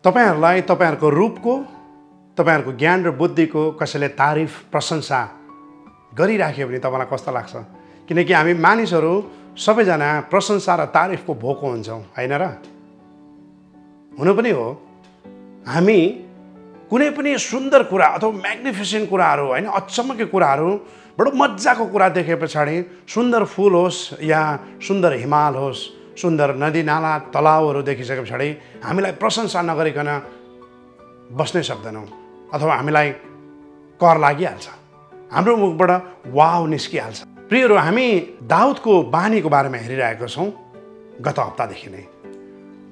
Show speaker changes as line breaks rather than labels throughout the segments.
तपाईहरुलाई तपाईहरुको रूपको, तपाईहरुको ज्ञान र बुद्धिको कसैले तारिफ प्रशंसा गरिराख्यो भने तपाईलाई कस्तो लाग्छ? किनकि हामी मानिसहरू सबैजना प्रशंसा र तारिफको भोको हुन्छौँ, हैन र? हुनु पनि हो। हामी कुनै पनि सुन्दर कुरा अथवा म्याग्निफिसेन्ट कुराहरू, हैन, अचम्मको कुराहरू, बडो मज्जाको कुरा देखे पछाडि, सुन्दर फूल होस् या सुन्दर हिमाल होस्, सुन्दर नदी नाला तलाउहरू देखिसके पछाडि हामीलाई प्रशंसा नगरिकन बस्नै सक्दैनौँ अथवा हामीलाई कर लागिहाल्छ, हाम्रो मुखबाट वाव निस्किहाल्छ। प्रियहरू, हामी दाउदको बानीको बारेमा हेरिरहेका छौँ गत हप्तादेखि नै।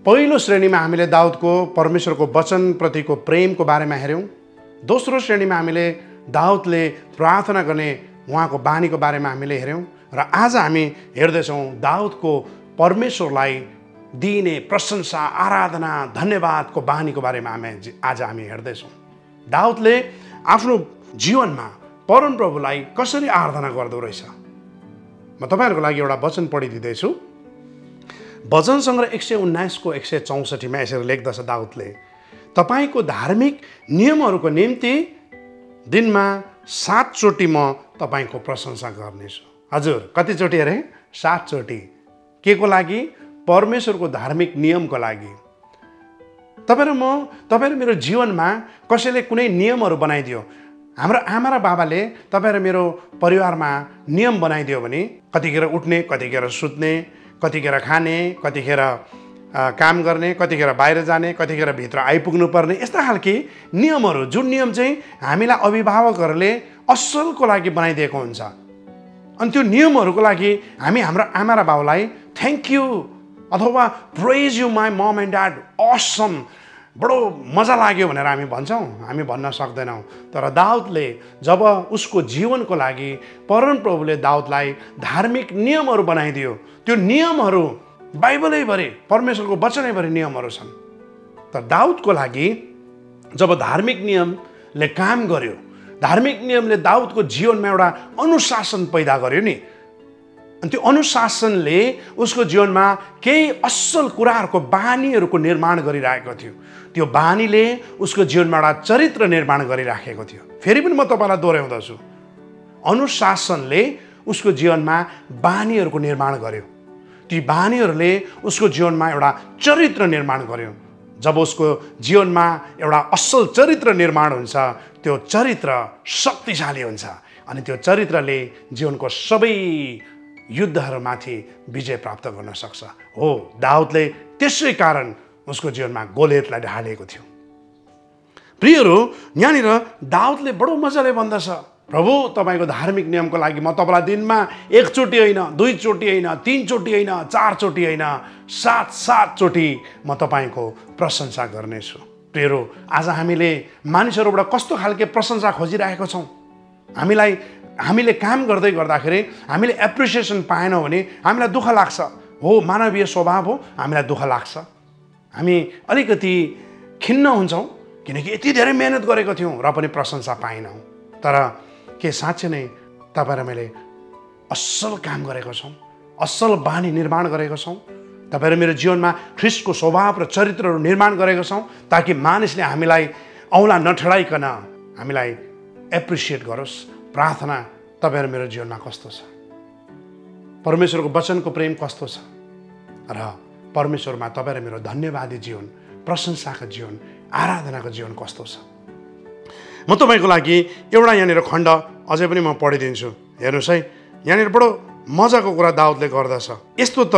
पहिलो श्रेणीमा हामीले दाउदको परमेश्वरको वचनप्रतिको प्रेमको बारेमा हेऱ्यौँ। दोस्रो श्रेणीमा हामीले दाउदले प्रार्थना गर्ने उहाँको बानीको बारेमा हामीले हेऱ्यौँ। र आज हामी हेर्दैछौँ दाउदको परमेश्वरलाई दिने प्रशंसा, आराधना, धन्यवादको बानीको बारेमा आज हामी हेर्दैछौँ। दाउदले आफ्नो जीवनमा परमप्रभुलाई कसरी आराधना गर्दो रहेछ। म तपाईहरुको लागि एउटा वचन पढिदिँदैछु। भजन सङ्ग्रह 119 को 164 मा यसरी लेख्दछ दाउदले, तपाईको धार्मिक नियमहरूको निम्ति दिनमा 7 चोटि म तपाईको प्रशंसा गर्नेछु। हजुर, कति चोटि अरे? 7 चोटि। के को लागि? परमेश्वरको धार्मिक नियमको लागि। तपाईहरु मेरो जीवनमा कसैले कुनै नियमहरू बनाइदियो, हाम्रो आमा र बाबाले तपाईँ र मेरो परिवारमा नियम बनाइदियो भने कतिखेर उठ्ने, कतिखेर सुत्ने, कतिखेर खाने, कतिखेर काम गर्ने, कतिखेर बाहिर जाने, कतिखेर भित्र आइपुग्नु पर्ने, यस्ता खालके नियमहरू, जुन नियम चाहिँ हामीलाई अभिभावकहरूले असलको लागि बनाइदिएको हुन्छ। अनि त्यो नियमहरूको लागि हामी हाम्रो आमा र बाउलाई थ्याङ्क यू अथवा praise you my mom and dad, Assam, बडो मजा लाग्यो भनेर हामी भन्छौँ, हामी भन्न सक्दैनौँ। तर दाउदले जब उसको जीवनको लागि परमप्रभुले दाउदलाई धार्मिक नियमहरू बनाइदियो, त्यो नियमहरू बाइबलैभरि, परमेश्वरको वचनैभरि नियमहरू छन्। तर दाउदको लागि जब धार्मिक नियमले काम गर्यो, धार्मिक नियमले दाउदको जीवनमा एउटा अनुशासन पैदा गर्यो नि, अनि त्यो अनुशासनले उसको जीवनमा केही असल कुराहरूको बानीहरूको निर्माण गरिरहेको थियो। त्यो बानीले उसको जीवनमा एउटा चरित्र निर्माण गरिराखेको थियो। फेरि पनि म तपाईँलाई दोहोऱ्याउँदछु, अनुशासनले उसको जीवनमा बानीहरूको निर्माण गर्यो। ती बानीहरूले उसको जीवनमा एउटा चरित्र निर्माण गर्यो। जब उसको जीवनमा एउटा असल चरित्र निर्माण हुन्छ, त्यो चरित्र शक्तिशाली हुन्छ अनि त्यो चरित्रले जीवनको सबै युद्धहरूमाथि विजय प्राप्त गर्न सक्छ। हो, दाउदले त्यसै कारण उसको जीवनमा गोलियतलाई ढालेको थियो। प्रियहरू, यहाँनिर दाउदले बडो मजाले भन्दछ, प्रभु तपाईँको धार्मिक नियमको लागि म तपाईँलाई दिनमा 1 चोटि होइन, 2 चोटि होइन, 3 चोटि होइन, 4 चोटि होइन, 7 चोटि म तपाईँको प्रशंसा गर्नेछु। प्रियहरू, आज हामीले मानिसहरूबाट कस्तो खालके प्रशंसा खोजिरहेको छौँ? हामीले काम गर्दै गर्दाखेरि हामीले एप्रिसिएसन पाएनौँ भने हामीलाई दुःख लाग्छ। हो, मानवीय स्वभाव हो, हामीलाई दुःख लाग्छ। हामी अलिकति खिन्न हुन्छौँ किनकि यति धेरै मेहनत गरेको थियौँ र पनि प्रशंसा पाएनौँ। तर के साँच्चै नै तपाईँ र मैले असल काम गरेको छौँ, असल बानी निर्माण गरेको छौँ? तपाईँ र मेरो जीवनमा ख्रिस्टको स्वभाव र चरित्रहरू निर्माण गरेको छौँ ताकि मानिसले हामीलाई औँला नठडाइकन हामीलाई एप्रिसिएट गरोस्। प्रार्थना तपाईँ र मेरो जीवनमा कस्तो छ? परमेश्वरको वचनको प्रेम कस्तो छ? र परमेश्वरमा तपाईँ र मेरो धन्यवादी जीवन, प्रशंसाको जीवन, आराधनाको जीवन कस्तो छ? म तपाईँको लागि एउटा यहाँनिर खण्ड अझै पनि म पढिदिन्छु। हेर्नुहोस् है, यहाँनिर बडो मजाको कुरा दाउदले गर्दछ। यस्तो त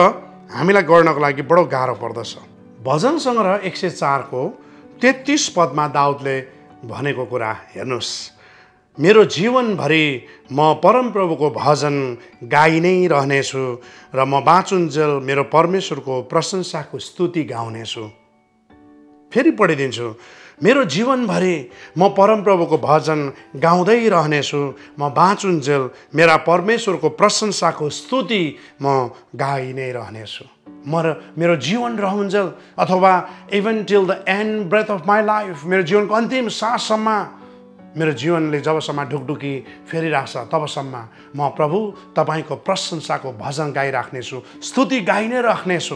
हामीलाई गर्नको लागि बडो गाह्रो पर्दछ। भजन सङ्ग्रह 104 को 33 पदमा दाउदले भनेको कुरा हेर्नुहोस्, मेरो जीवनभरि म परमप्रभुको भजन गाइ नै रहनेछु र म बाँचुन्जेल मेरो परमेश्वरको प्रशंसाको स्तुति गाउनेछु। फेरि पढिदिन्छु, मेरो जीवनभरि म परमप्रभुको भजन गाउँदै रहनेछु, म बाँचुन्जेल मेरा परमेश्वरको प्रशंसाको स्तुति म गाइ नै रहनेछु। मेरो जीवन रहन्जेल अथवा even till the and breath of my life, मेरो जीवनको अन्तिम साससम्म, मेरो जीवनले जबसम्म ढुकढुकी फेरिरहेछ तबसम्म म प्रभु तपाईँको प्रशंसाको भजन गाइराख्नेछु, स्तुति गाइ नै राख्नेछु।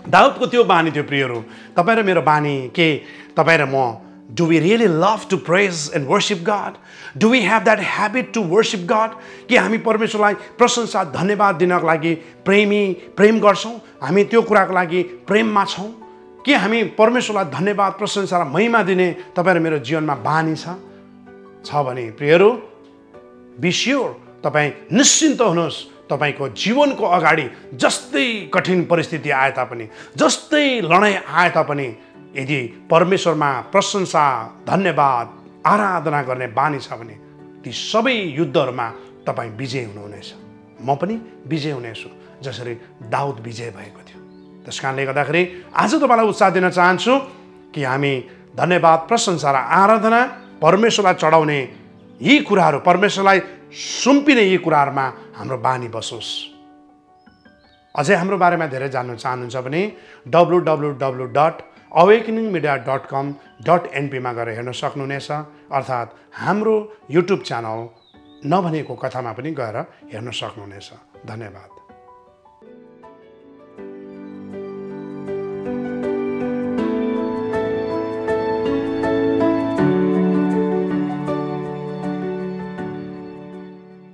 दाउदको त्यो बानी थियो प्रियहरू। तपाईँ र मेरो बानी के? तपाईँ र म, do we really love to praise and worship God? Do we have that habit to worship God? कि हामी परमेश्वरलाई प्रशंसा धन्यवाद दिनको लागि प्रेम गर्छौँ? हामी त्यो कुराको लागि प्रेममा छौँ कि हामी परमेश्वरलाई धन्यवाद प्रशंसा र महिमा दिने तपाईँ र मेरो जीवनमा बानी छ भने प्रियहरू, बी स्योर, तपाईँ निश्चिन्त हुनुहोस्। तपाईको जीवनको अगाडि जस्तै कठिन परिस्थिति आए तापनि, जस्तै लडाइँ आए तापनि, यदि परमेश्वरमा प्रशंसा धन्यवाद आराधना गर्ने बानी छ भने ती सबै युद्धहरूमा तपाईँ विजय हुनुहुनेछ। म पनि विजय हुनेछु, जसरी दाउद विजय भएको थियो। त्यस कारणले गर्दाखेरि आज तपाईँलाई उत्साह दिन चाहन्छु कि हामी धन्यवाद प्रशंसा र आराधना परमेश्वरलाई चढाउने यी कुराहरू, परमेश्वरलाई सुम्पिने यी कुराहरूमा हाम्रो बानी बसोस्। अझै हाम्रो बारेमा धेरै जान्न चाहनुहुन्छ भने www.awakeningmedia.com.np मा गएर हेर्न सक्नुहुनेछ, अर्थात् हाम्रो युट्युब च्यानल नभनेको कथामा पनि गएर हेर्न सक्नुहुनेछ। धन्यवाद।